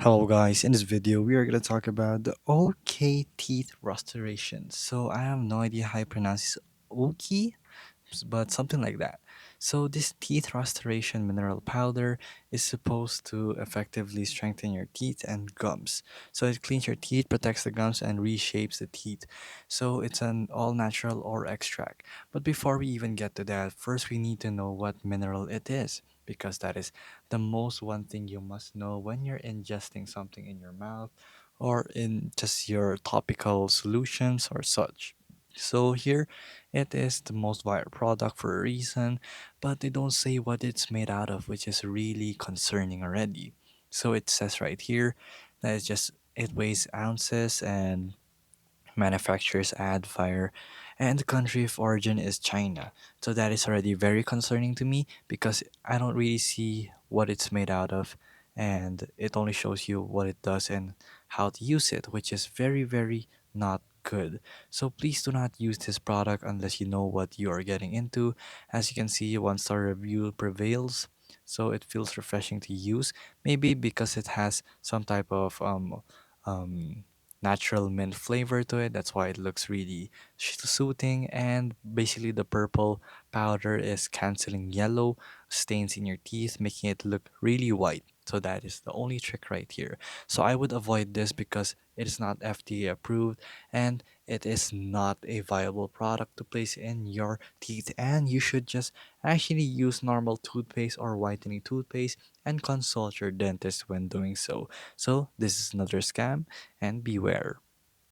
Hello guys, in this video we are going to talk about the OK Teeth Restoration. So I have no idea how you pronounce this OK, but something like that. So this teeth restoration mineral powder is supposed to effectively strengthen your teeth and gums. So it cleans your teeth, protects the gums, and reshapes the teeth. So it's an all natural or extract. But before we even get to that, first we need to know what mineral it is, because that is the most one thing you must know when you're ingesting something in your mouth or in just your topical solutions or such. So here it is the most viral product for a reason, but they don't say what it's made out of, which is really concerning already. So it says right here that it weighs ounces and manufacturers add fire, and the country of origin is China. So that is already very concerning to me because I don't really see what it's made out of, and it only shows you what it does and how to use it, which is very not good. So please do not use this product unless you know what you are getting into. As you can see, one star review prevails. So it feels refreshing to use, maybe because it has some type of um natural mint flavor to it. That's why it looks really soothing. And basically, the purple powder is canceling yellow stains in your teeth, making it look really white. So that is the only trick right here. So I would avoid this because it is not FDA approved and it is not a viable product to place in your teeth. And you should just actually use normal toothpaste or whitening toothpaste and consult your dentist when doing so. So this is another scam and beware.